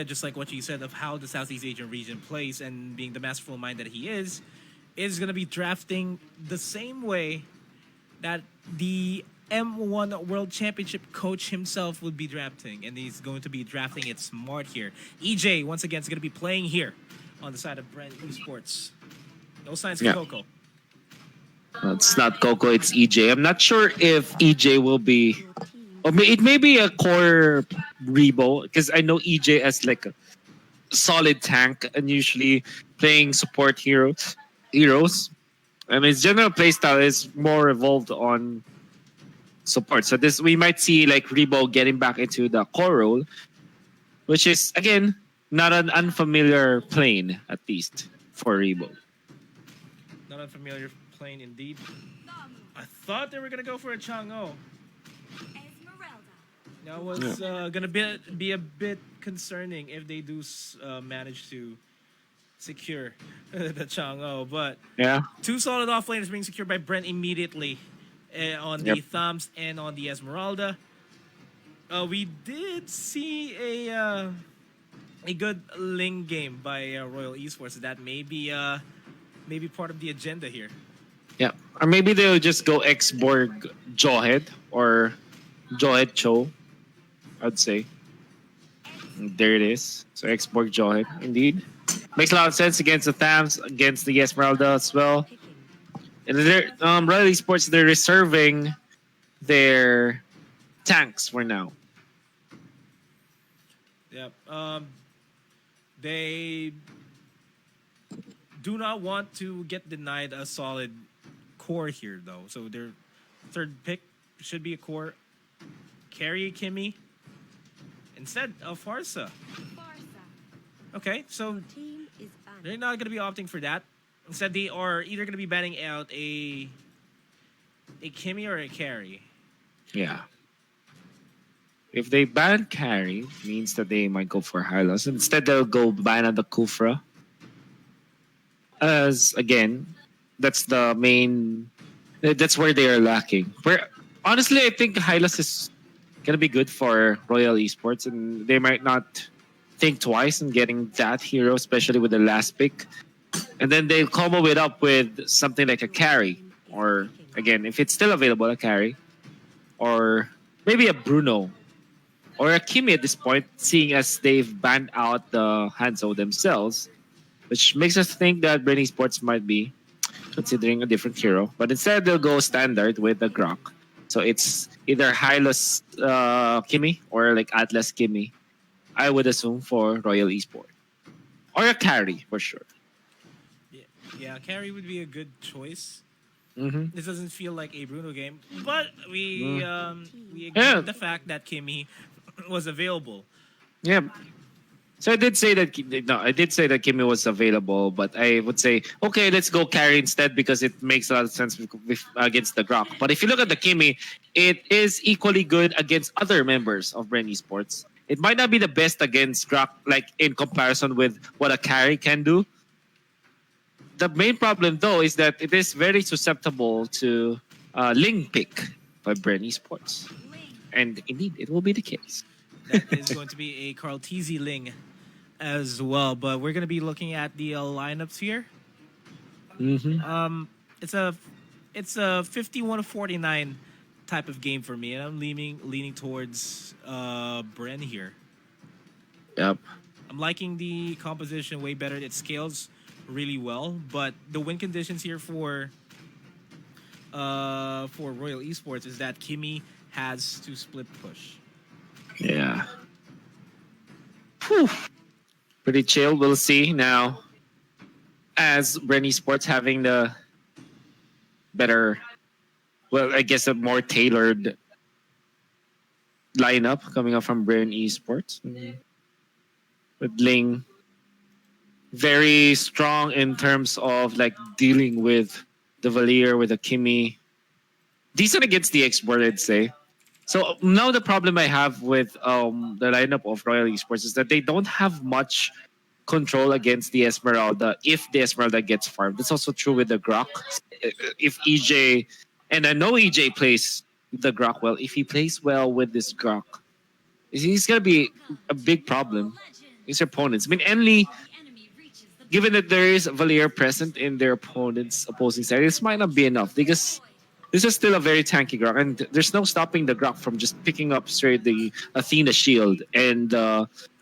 just like what you said of how the Southeast Asian region plays and being the masterful mind that he is going to be drafting the same way that the M1 World Championship coach himself would be drafting, and he's going to be drafting it smart here. EJ, once again, is going to be playing here on the side of BREN Esports. No signs of Coco. Well, it's not Coco, it's EJ. I'm not sure if EJ will be... Or it may be a core Rebo, because I know EJ as like a solid tank and usually playing support heroes. And his general playstyle is more evolved on support. So this we might see like Rebo getting back into the core role, which is again not an unfamiliar plane, at least for Rebo. Not unfamiliar plane indeed. I thought they were gonna go for a Chang'o. That was gonna be a bit concerning if they do manage to secure the Chang'o, but yeah, two solid offlaners being secured by BREN immediately on the Thumbs and on the Esmeralda. We did see a good Ling game by Royal Esports. That may be part of the agenda here. Yeah, or maybe they'll just go X-Borg Jawhead or Jawhead Cho, I'd say. There it is. So X-Borg Jawhead, indeed. Makes a lot of sense against the Thams, against the Esmeralda as well. And they're, Royal Esports, they're reserving their tanks for now. Yep. They do not want to get denied a solid core here, though. So their third pick should be a core. Carry Kimmy instead of Farsa. Okay, so they're not going to be opting for that. Instead, they are either going to be banning out a Kimmy or a carry. Yeah. If they ban carry, means that they might go for Hylos. Instead, they'll go ban out the Kufra. As, again, that's the main... That's where they are lacking. Honestly, I think Hylos is going to be good for Royal Esports, and they might not think twice in getting that hero, especially with the last pick. And then they'll combo it up with something like a carry. Or, again, if it's still available, a carry. Or maybe a Bruno. Or a Kimi at this point, seeing as they've banned out the Hanzo themselves. Which makes us think that BREN Esports might be considering a different hero. But instead, they'll go standard with the Grok. So it's either Hylos Kimi or like Atlas Kimi, I would assume, for Royal Esports. Or a carry, for sure. Yeah, carry would be a good choice. Mm-hmm. This doesn't feel like a Bruno game, but we agree with the fact that Kimmy was available. Yeah. So I did say that Kimmy was available, but I would say, okay, let's go carry instead because it makes a lot of sense against the Grok. But if you look at the Kimmy, it is equally good against other members of BREN Esports. It might not be the best against Grok, like in comparison with what a carry can do. The main problem, though, is that it is very susceptible to Ling pick by BREN Esports. And indeed, it will be the case. That is going to be a Carl TZ Ling as well. But we're going to be looking at the lineups here. Mm-hmm. It's a 51-49 type of game for me, and I'm leaning towards BREN here. Yep. I'm liking the composition way better. It scales really well, but the win conditions here for Royal Esports is that Kimmy has to split push. Yeah. Whew. Pretty chill. We'll see now. As BREN Esports having the better, well, I guess a more tailored lineup coming up from BREN Esports. With Ling very strong in terms of like dealing with the Valier, with the Kimmy. Decent against the X-Board, I'd say. So now the problem I have with the lineup of Royal Esports is that they don't have much control against the Esmeralda if the Esmeralda gets farmed. That's also true with the Grok. If EJ, and I know EJ plays the Grok well, if he plays well with this Grok, he's going to be a big problem. his opponents. I mean, Enli, given that there is Valier present in their opponent's opposing side, this might not be enough because this is still a very tanky Grok, and there's no stopping the Grok from just picking up straight the Athena shield and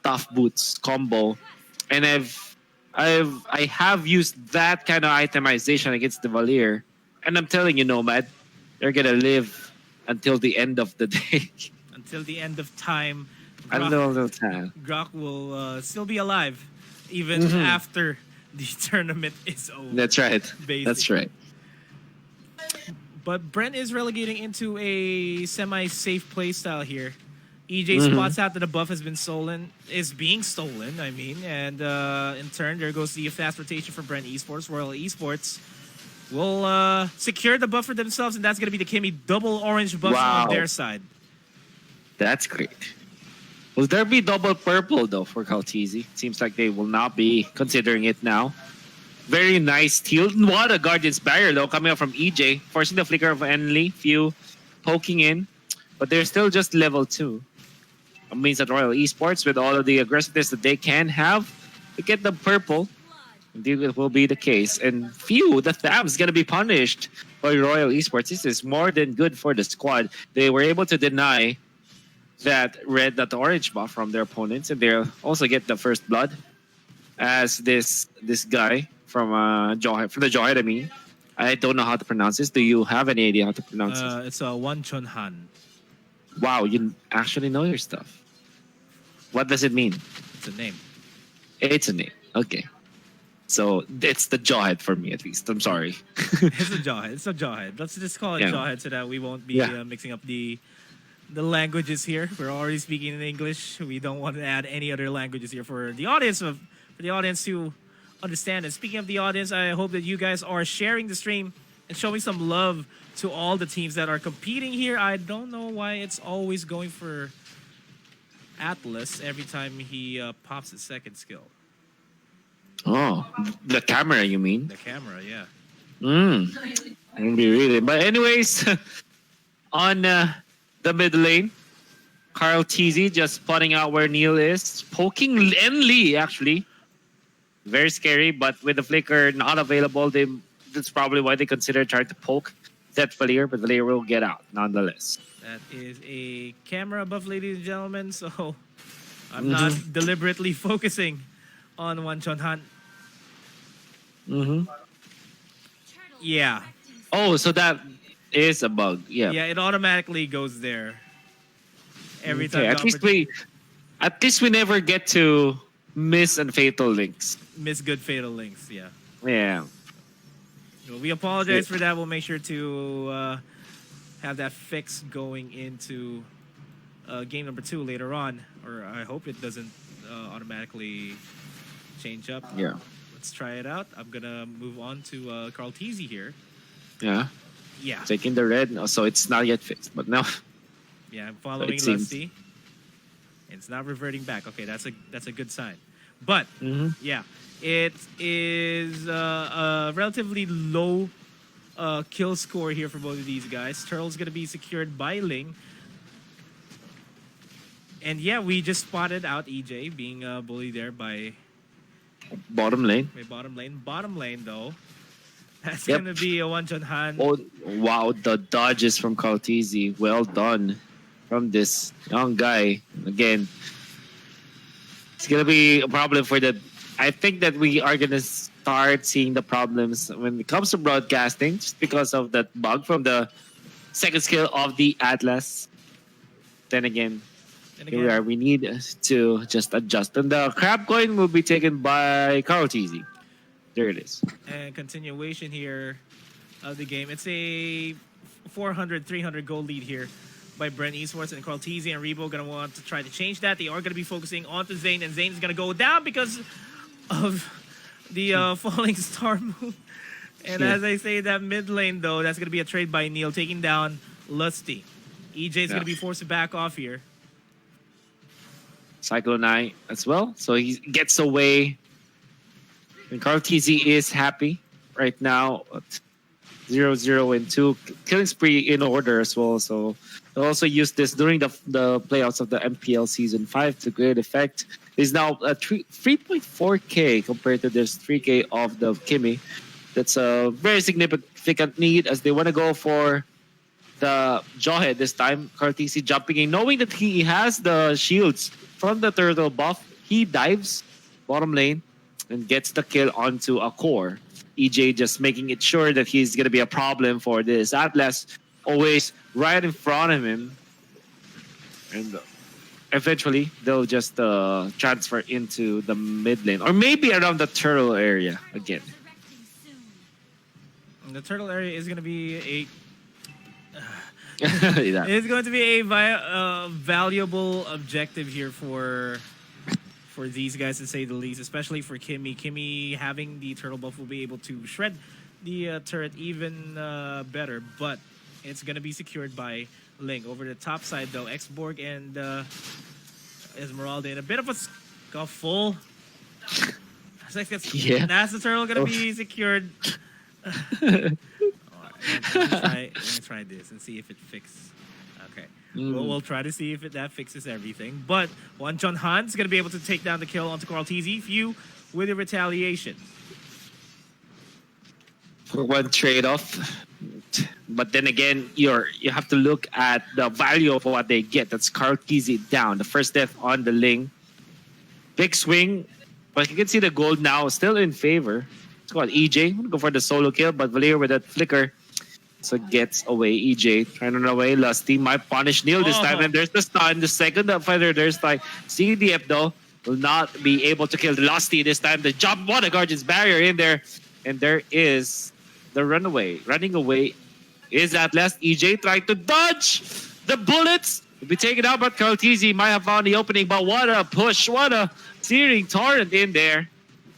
tough boots combo. And I have used that kind of itemization against the Valier, and I'm telling you, Nomad, they're gonna live until the end of the day. Until the end of time, Until the time. Grok will still be alive even after the tournament is over. That's right. Basically. That's right. But Brent is relegating into a semi-safe playstyle here. EJ spots out that the buff has been stolen, is being stolen, I mean, and in turn, there goes the fast rotation for Brent Esports. Royal Esports will secure the buff for themselves, and that's going to be the Kimmy double orange buff on their side. That's great. Will there be double purple, though, for Kaltizi? Seems like they will not be considering it now. Very nice steal. What a Guardian's Barrier, though, coming up from EJ, forcing the flicker of Enli. Few poking in, but they're still just level 2. It means that Royal Esports, with all of the aggressiveness that they can have, to get the purple, indeed it will be the case. And Few, the Tham's going to be punished by Royal Esports. This is more than good for the squad. They were able to deny that orange buff from their opponents, and they'll also get the first blood as this guy from the Jawhead. I mean, I don't know how to pronounce this. Do you have any idea how to pronounce this? It's a Wanchon Han. Wow, you actually know your stuff. What does it mean? It's a name. It's a name. Okay. So it's the Jawhead for me, at least. I'm sorry. It's a Jawhead. It's a Jawhead. Let's just call it Jawhead so that we won't be mixing up the languages here. We're already speaking in English. We don't want to add any other languages here for the audience to understand. And speaking of the audience, I hope that you guys are sharing the stream and showing some love to all the teams that are competing here. I don't know why it's always going for Atlas every time he pops his second skill. Oh, the camera, you mean? The camera, yeah. Really. But anyways, on the mid lane, Carl TZ just spotting out where Neil is, poking Enli actually. Very scary, but with the flicker not available, that's probably why they consider trying to poke that Valier, but Valier will get out nonetheless. That is a camera buff, ladies and gentlemen, so I'm not deliberately focusing on Wanchon Han. Yeah. Oh, so that is a bug. Yeah. Yeah, it automatically goes there every time. At least we never get to miss and fatal links. Miss good fatal links. Yeah. Yeah. Well, we apologize for that. We'll make sure to have that fix going into game number 2 later on, or I hope it doesn't automatically change up. Yeah. Let's try it out. I'm gonna move on to Carl TZ here. Yeah. Yeah. Taking the red, so it's not yet fixed, but now. Yeah, I'm following Lusty. It's not reverting back. Okay, that's a good sign. But yeah, it is a relatively low kill score here for both of these guys. Turtle's gonna be secured by Ling. And yeah, we just spotted out EJ being bullied there by Bottom lane. Bottom lane, though. That's going to be a Wanchon Han. Oh, wow. The dodges from Kaltizi. Well done from this young guy. Again, it's going to be a problem for the... I think that we are going to start seeing the problems when it comes to broadcasting just because of that bug from the second skill of the Atlas. Then again, here we are. We need to just adjust. And the crab coin will be taken by Carl TZ. There it is. And continuation here of the game. It's a 400-300 goal lead here by BREN Esports, and Carl TZ and Rebo going to want to try to change that. They are going to be focusing onto Zane, and Zane is going to go down because of the falling star moon. And as I say, that mid lane, though, that's going to be a trade by Neil, taking down Lusty. EJ is going to be forced to back off here. Cyclone Eye as well. So he gets away. And Carl TZ is happy right now. But 0-0 and 2. Killing spree in order as well. So they also used this during the playoffs of the MPL Season 5 to great effect. Is now 3.4k compared to this 3k of the Kimmy. That's a very significant need as they want to go for the Jawhead this time. Cartesi jumping in, knowing that he has the shields from the turtle buff. He dives bottom lane and gets the kill onto a core. EJ just making it sure that he's going to be a problem for this. Atlas always right in front of him. And eventually, they'll just transfer into the mid lane. Or maybe around the turtle area again. The turtle area is going to be a... Yeah. It's going to be a valuable objective here for these guys, to say the least, especially for Kimmy. Kimmy having the turtle buff will be able to shred the turret even better, but it's going to be secured by Link. Over the top side, though, Xborg and Esmeralda in a bit of a scuffle. That's the turtle going to be secured. Let me try this and see if it fixes. Okay. We'll try to see if that fixes everything. But Wan Chun Han's going to be able to take down the kill onto Carl TZ. Few with a retaliation. For one trade-off. But then again, you have to look at the value of what they get. That's Carl TZ down. The first death on the Ling. Big swing. But you can see the gold now still in favor. It's called EJ. Go for the solo kill. But Valier with that flicker. So gets away. EJ trying to run away. Lusty might punish Neil this time. And there's the stun. The second fighter, there's like CDF though. Will not be able to kill Lusty this time. The jump. What a Guardian's barrier in there. And there is the runaway. Running away is Atlas. EJ trying to dodge the bullets. Will be taken out, but Carl TZ might have found the opening. But what a push. What a searing torrent in there.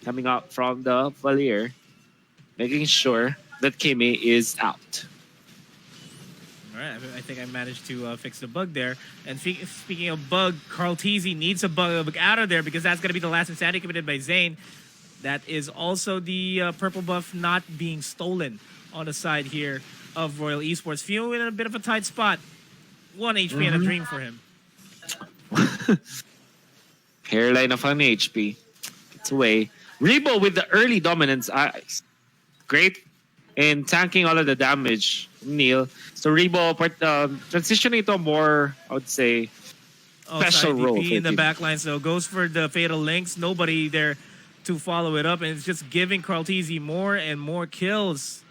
Coming up from the Valier. Making sure that Kimmy is out. All right, I think I managed to fix the bug there. And speaking of bug, Carl TZ needs a bug out of there because that's going to be the last insanity committed by Zane. That is also the purple buff not being stolen on the side here of Royal Esports. Few in a bit of a tight spot. 1 HP and a dream for him. Hairline of an HP. It's away. Rebo with the early dominance. Great in tanking all of the damage. Neil. So Rebo transitioning to a more, I would say, special role. In the backlines, though, goes for the fatal links. Nobody there to follow it up, and it's just giving Carl TZ more and more kills.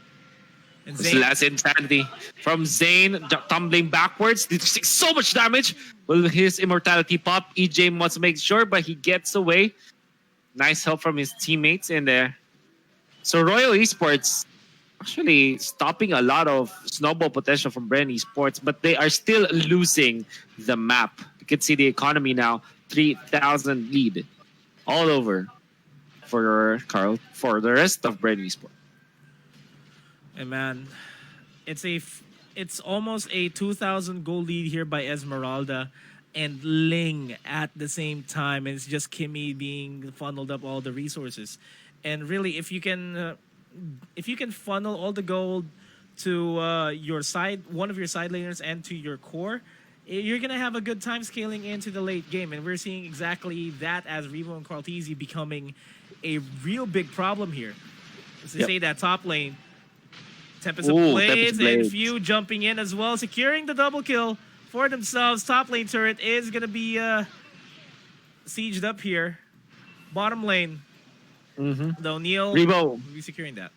And Zane, last insanity from Zane, tumbling backwards. So much damage. Will his immortality pop? EJ must make sure, but he gets away. Nice help from his teammates in there. So Royal Esports actually stopping a lot of snowball potential from BREN Esports, but they are still losing the map. You can see the economy now, 3,000 lead all over for Carl for the rest of BREN Esports. And man, it's almost a 2,000 goal lead here by Esmeralda and Ling at the same time. And it's just Kimmy being funneled up all the resources. And really, if you can funnel all the gold to your side, one of your side laners, and to your core, you're gonna have a good time scaling into the late game. And we're seeing exactly that as Revo and Carl TZ becoming a real big problem here. As they say, that top lane. Tempest of Blades and Few jumping in as well, securing the double kill for themselves. Top lane turret is going to be sieged up here. Bottom lane, though, Neil will be securing that.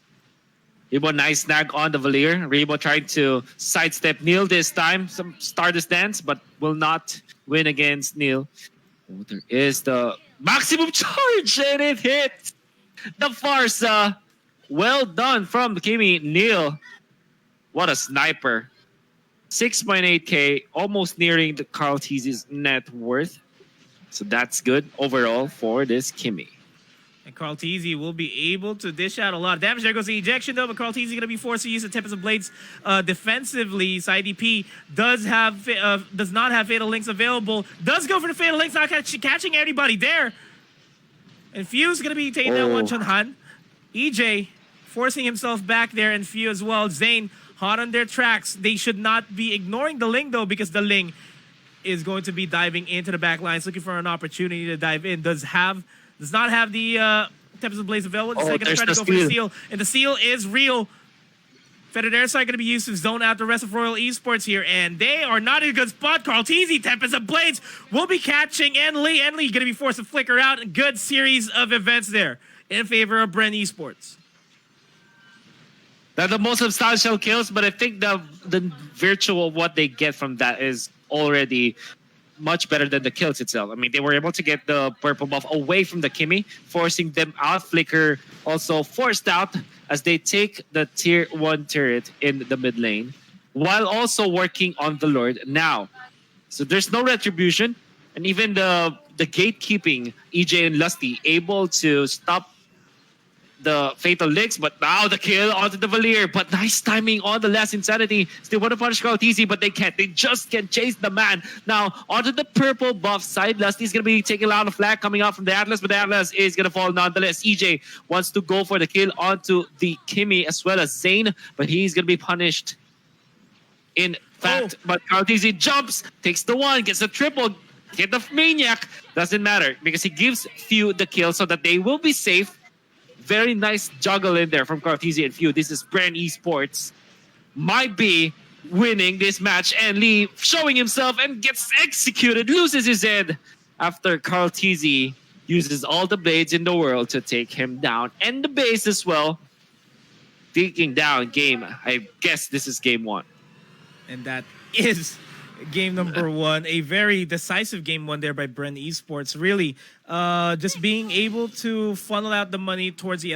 Rebo, nice snag on the Valier. Rebo trying to sidestep Neil this time. Some Stardust Dance, but will not win against Neil. Oh, there is the maximum charge, and it hit the Farsa. Well done from Kimmy. Neil, what a sniper. 6.8k, almost nearing the Carl TZ's net worth. So that's good overall for this Kimmy. And Carl TZ will be able to dish out a lot of damage. There goes the ejection, though, but Carl TZ is going to be forced to use the Tempest of Blades defensively. SideDP does not have Fatal Links available. Does go for the Fatal Links, not catching anybody there. And Fuse going to be taking down Wan Chun Han. EJ forcing himself back there, and Few as well. Zane hot on their tracks. They should not be ignoring the Ling though, because the Ling is going to be diving into the back lines, looking for an opportunity to dive in. Does not have the Tempest Blaze available. Oh, They're going to try to go for the seal, and the seal is real. Federares are going to be used to zone out the rest of Royal Esports here, and they are not in a good spot. Carl Teasy, Tempest of Blades will be catching Enly. Enly going to be forced to flicker out. Good series of events there in favor of BREN Esports. They're the most substantial kills, but I think the virtual of what they get from that is already much better than the kills itself. I mean, they were able to get the purple buff away from the Kimmy, forcing them out. Flicker also forced out as they take the tier 1 turret in the mid lane, while also working on the Lord now. So there's no retribution, and even the gatekeeping, EJ and Lusty able to stop the fatal licks, but now the kill onto the Valier. But nice timing on the last Insanity. Still want to punish Carl easy, but they can't. They just can't chase the man. Now onto the purple buff side. Lusty's going to be taking a lot of flag coming out from the Atlas, but the Atlas is going to fall nonetheless. EJ wants to go for the kill onto the Kimmy as well as Zane, but he's going to be punished. In fact, but Carl easy jumps, takes the one, gets the triple, get the Maniac. Doesn't matter because he gives Few the kill so that they will be safe. Very nice juggle in there from Cartesi and Few. This is BREN Esports. Might be winning this match, and Lee showing himself and gets executed, loses his head after Cartesi uses all the blades in the world to take him down. And the base as well, taking down game. I guess this is game 1. And that is game number 1. A very decisive game 1 there by BREN Esports. Really, just being able to funnel out the money towards the